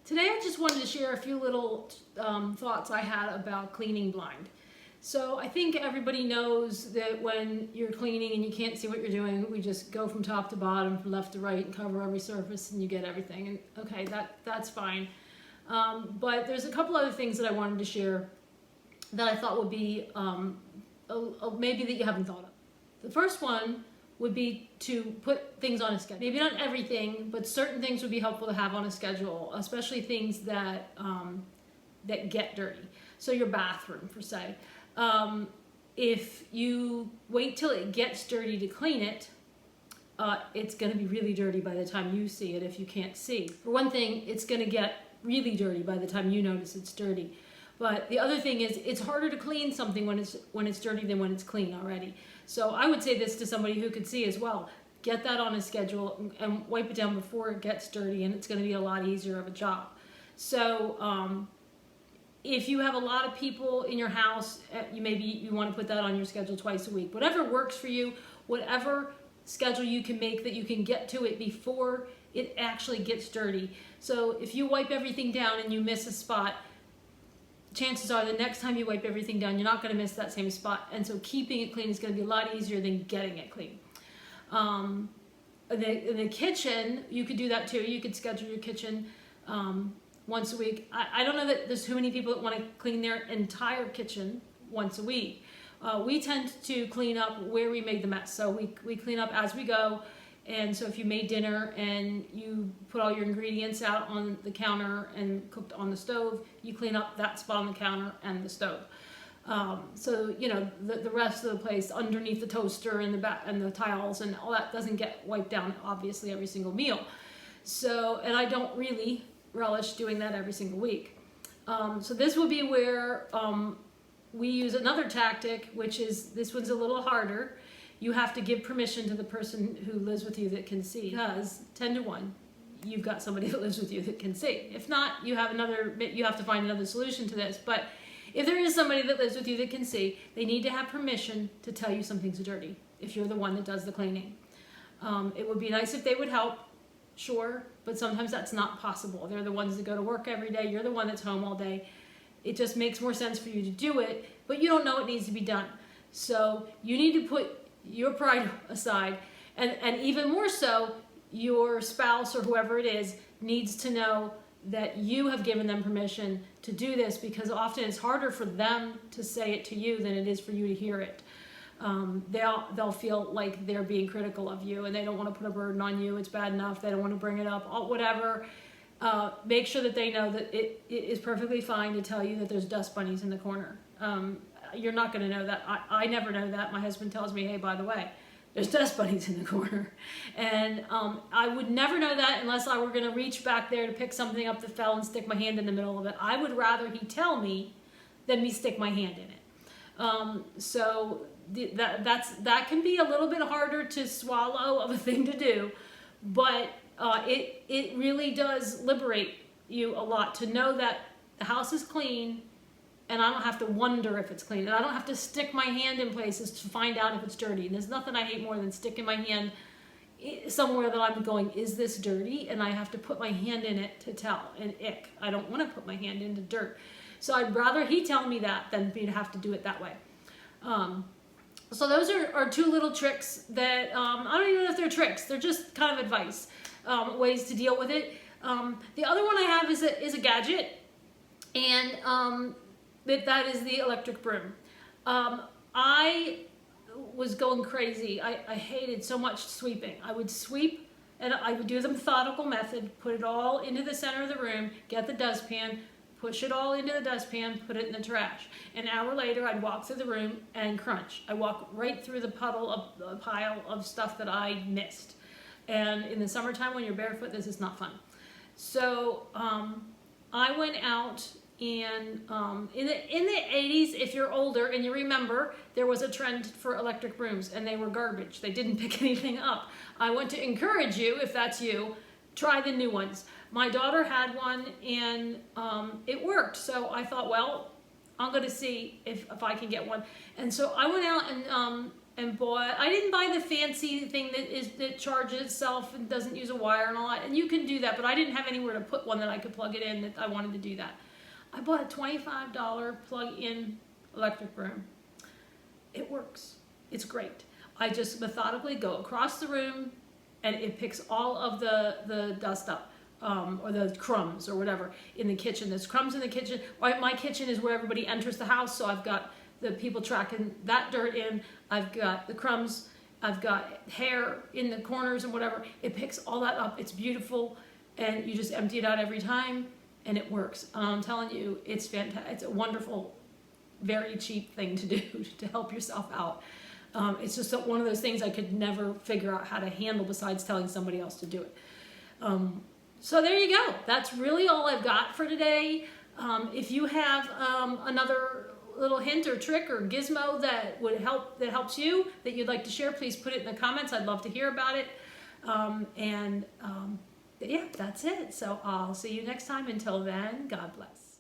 Today I just wanted to share a few little thoughts I had about cleaning blind. So I think everybody knows that when you're cleaning and you can't see what you're doing, we just go from top to bottom, from left to right, and cover every surface and you get everything. And okay, that's fine. But there's a couple other things that I wanted to share that I thought would be maybe that you haven't thought of. The first one would be to put things on a schedule. Maybe not everything, but certain things would be helpful to have on a schedule, especially things that that get dirty. So your bathroom, per se. If you wait till it gets dirty to clean it, it's going to be really dirty by the time you see it if you can't see. For one thing, it's going to get really dirty by the time you notice it's dirty. But the other thing is, it's harder to clean something when it's dirty than when it's clean already. So I would say this to somebody who could see as well. Get that on a schedule and wipe it down before it gets dirty, and it's going to be a lot easier of a job. So if you have a lot of people in your house, you want to put that on your schedule twice a week. Whatever works for you, whatever schedule you can make that you can get to it before it actually gets dirty. So if you wipe everything down and you miss a spot, chances are the next time you wipe everything down, you're not going to miss that same spot. And so keeping it clean is going to be a lot easier than getting it clean. In the kitchen, you could do that too. You could schedule your kitchen once a week. I don't know that there's too many people that want to clean their entire kitchen once a week. We tend to clean up where we made the mess. So we clean up as we go. And so if you made dinner and you put all your ingredients out on the counter and cooked on the stove, you clean up that spot on the counter and the stove. So you know the rest of the place underneath the toaster and the tiles and all that doesn't get wiped down obviously every single meal. So, and I don't really relish doing that every single week. So this will be where we use another tactic, which is, this one's a little harder. You have to give permission to the person who lives with you that can see, because 10 to 1, you've got somebody that lives with you that can see. If not, you have to find another solution to this. But if there is somebody that lives with you that can see, they need to have permission to tell you something's dirty if you're the one that does the cleaning. It would be nice if they would help, sure, but sometimes that's not possible. They're the ones that go to work every day. You're the one that's home all day. It just makes more sense for you to do it, but you don't know it needs to be done. So you need to put your pride aside, and even more so, your spouse or whoever it is needs to know that you have given them permission to do this, because often it's harder for them to say it to you than it is for you to hear it. They'll feel like they're being critical of you and they don't want to put a burden on you. It's bad enough. They don't want to bring it up, whatever. Make sure that they know that it is perfectly fine to tell you that there's dust bunnies in the corner. You're not going to know that. I never know that. My husband tells me, hey, by the way, there's dust bunnies in the corner. And I would never know that unless I were going to reach back there to pick something up that fell and stick my hand in the middle of it. I would rather he tell me than me stick my hand in it. So that can be a little bit harder to swallow of a thing to do, but it really does liberate you a lot to know that the house is clean, and I don't have to wonder if it's clean, and I don't have to stick my hand in places to find out if it's dirty. And there's nothing I hate more than sticking my hand somewhere that I'm going, is this dirty? And I have to put my hand in it to tell, and ick. I don't want to put my hand into dirt. So I'd rather he tell me that than me to have to do it that way. So those are two little tricks that, I don't even know if they're tricks, they're just kind of advice, ways to deal with it. The other one I have is a gadget, and that is the electric broom. I was going crazy. I hated so much sweeping. I would sweep, and I would do the methodical method, put it all into the center of the room, get the dustpan, push it all into the dustpan, put it in the trash. An hour later, I'd walk through the room and crunch. I walk right through the pile of stuff that I missed. And in the summertime, when you're barefoot, this is not fun. So I went out, and in the 80s, if you're older and you remember, there was a trend for electric brooms, and they were garbage. They didn't pick anything up. I want to encourage you, if that's you, try the new ones. My daughter had one, and it worked. So I thought, well, I'm going to see if I can get one. And so I went out and and bought, I didn't buy the fancy thing that charges itself and doesn't use a wire and all that, and you can do that, but I didn't have anywhere to put one that I could plug it in that I wanted to do that. I bought a $25 plug-in electric broom. It works. It's great. I just methodically go across the room and it picks all of the dust up, or the crumbs or whatever in the kitchen. There's crumbs in the kitchen. My kitchen is where everybody enters the house, so I've got the people tracking that dirt in. I've got the crumbs. I've got hair in the corners and whatever. It picks all that up. It's beautiful, and you just empty it out every time, and it works. I'm telling you, it's fantastic. It's a wonderful, very cheap thing to do to help yourself out. It's just one of those things I could never figure out how to handle besides telling somebody else to do it. So there you go. That's really all I've got for today. If you have another little hint or trick or gizmo that would help, that helps you, that you'd like to share, please put it in the comments. I'd love to hear about it. Yeah, that's it. So I'll see you next time. Until then, God bless.